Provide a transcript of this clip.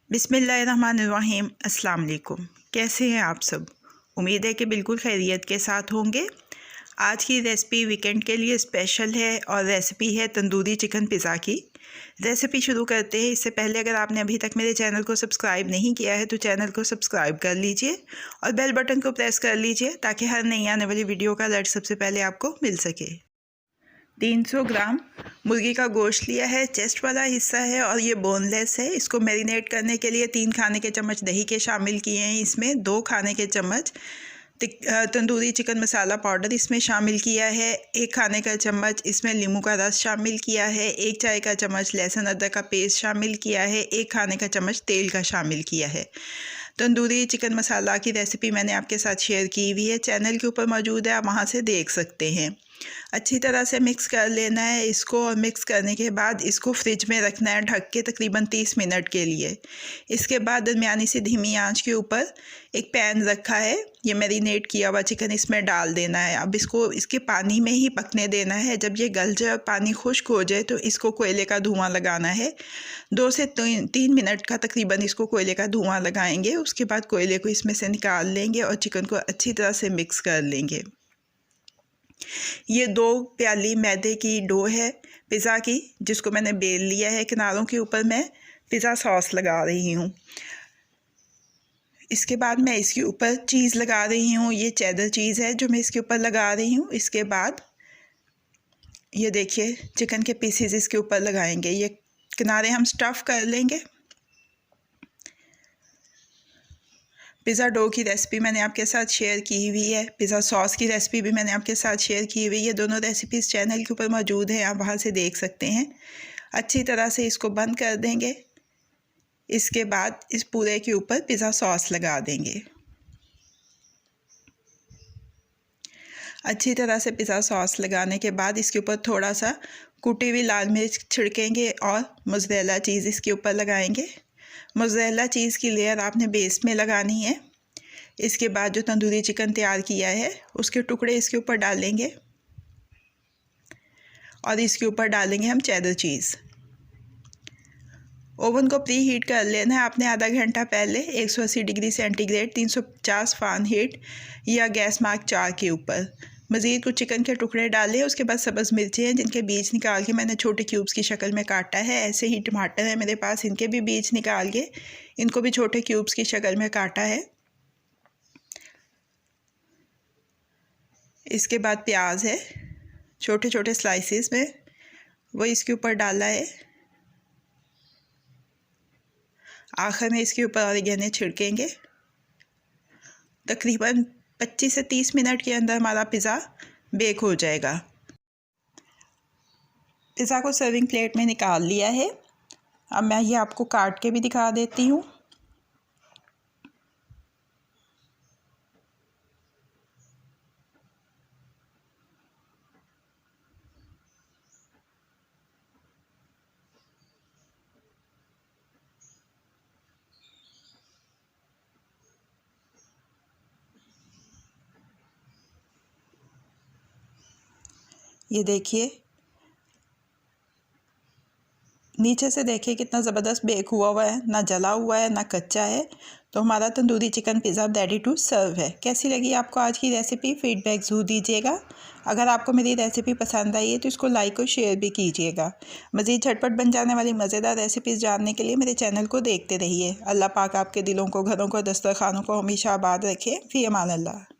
बिस्मिल्लाहिर्रहमानिर्रहीम। अस्सलाम वालेकुम। कैसे हैं आप सब? उम्मीद है कि बिल्कुल खैरियत के साथ होंगे। आज की रेसिपी वीकेंड के लिए स्पेशल है और रेसिपी है तंदूरी चिकन पिज़्ज़ा की। रेसिपी शुरू करते हैं। इससे पहले अगर आपने अभी तक मेरे चैनल को सब्सक्राइब नहीं किया है तो चैनल को सब्सक्राइब कर लीजिए और बेल बटन को प्रेस कर लीजिए ताकि हर नई आने वाली वीडियो का अलर्ट सबसे पहले आपको मिल सके। 300 ग्राम मुर्गी का गोश्त लिया है, चेस्ट वाला हिस्सा है और ये बोनलेस है। इसको मैरिनेट करने के लिए 3 खाने के चम्मच दही के शामिल किए हैं। इसमें 2 खाने के चम्मच तंदूरी चिकन मसाला पाउडर इसमें शामिल किया है। 1 खाने का चम्मच इसमें नींबू का रस शामिल किया है। 1 चाय का चम्मच लहसुन अदरक का पेस्ट शामिल किया है। 1 खाने का चम्मच तेल का शामिल किया है। तंदूरी चिकन मसाला की रेसिपी मैंने आपके साथ शेयर की हुई है, चैनल के ऊपर मौजूद है, आप वहाँ से देख सकते हैं। अच्छी तरह से मिक्स कर लेना है इसको और मिक्स करने के बाद इसको फ्रिज में रखना है ढक के तकरीबन 30 मिनट के लिए। इसके बाद दरमियानी से धीमी आंच के ऊपर एक पैन रखा है, ये मैरिनेट किया हुआ चिकन इसमें डाल देना है। अब इसको इसके पानी में ही पकने देना है। जब ये गल जाए और पानी खुश्क हो जाए तो इसको कोयले का धुआं लगाना है। 2 से 3 मिनट का तकरीबन इसको कोयले का धुआं लगाएंगे। उसके बाद कोयले को इसमें से निकाल लेंगे और चिकन को अच्छी तरह से मिक्स कर लेंगे। ये 2 प्याली मैदे की डो है पिज़्ज़ा की, जिसको मैंने बेल लिया है। किनारों के ऊपर मैं पिज़्ज़ा सॉस लगा रही हूँ। इसके बाद मैं इसके ऊपर चीज़ लगा रही हूँ। ये चेडर चीज़ है जो मैं इसके ऊपर लगा रही हूँ। इसके बाद ये देखिए चिकन के पीसेस इसके ऊपर लगाएंगे। ये किनारे हम स्टफ़ कर लेंगे। पिज़्ज़ा डो की रेसिपी मैंने आपके साथ शेयर की हुई है, पिज़्ज़ा सॉस की रेसिपी भी मैंने आपके साथ शेयर की हुई है। दोनों रेसिपीज़ चैनल के ऊपर मौजूद हैं, आप वहाँ से देख सकते हैं। अच्छी तरह से इसको बंद कर देंगे। इसके बाद इस पूरे के ऊपर पिज़्ज़ा सॉस लगा देंगे। अच्छी तरह से पिज़्ज़ा सॉस लगाने के बाद इसके ऊपर थोड़ा सा कुटी हुई लाल मिर्च छिड़केंगे और मोज़रेला चीज़ इसके ऊपर लगाएंगे। मोज़रेला चीज़ की लेयर आपने बेस में लगानी है। इसके बाद जो तंदूरी चिकन तैयार किया है उसके टुकड़े इसके ऊपर डालेंगे और इसके ऊपर डालेंगे हम चेडर चीज़। ओवन को प्री हीट कर लेना है आपने आधा घंटा पहले 180 डिग्री सेंटीग्रेड 350 फ़ारेनहीट या गैस मार्क 4 के ऊपर। मज़ीद कुछ चिकन के टुकड़े डालें। उसके बाद सब्ज़ मिर्चें हैं जिनके बीज निकाल के मैंने छोटे क्यूब्स की शक्ल में काटा है। ऐसे ही टमाटर है मेरे पास, इनके भी बीज निकाल के इनको भी छोटे क्यूब्स की शक्ल में काटा है। इसके बाद प्याज है छोटे छोटे स्लाइसेस में, वो इसके ऊपर डाला है। आखिर में इसके ऊपर ऑरिगेनो छिड़केंगे। तकरीबन 25 से 30 मिनट के अंदर हमारा पिज़्ज़ा बेक हो जाएगा। पिज़्ज़ा को सर्विंग प्लेट में निकाल लिया है। अब मैं ये आपको काट के भी दिखा देती हूँ। ये देखिए नीचे से देखिए कितना ज़बरदस्त बेक हुआ है, ना जला हुआ है ना कच्चा है। तो हमारा tandoori chicken pizza ready to serve है। कैसी लगी आपको आज की रेसिपी? फीडबैक ज़रूर दीजिएगा। अगर आपको मेरी रेसिपी पसंद आई है तो इसको लाइक और शेयर भी कीजिएगा। मज़ीद झटपट बन जाने वाली मज़ेदार रेसिपीज़ जानने के लिए मेरे चैनल को देखते रहिए। अल्लाह पाक आपके दिलों को, घरों को, दस्तरखानों को हमेशा आबाद रखे। फ़ी अमान अल्लाह।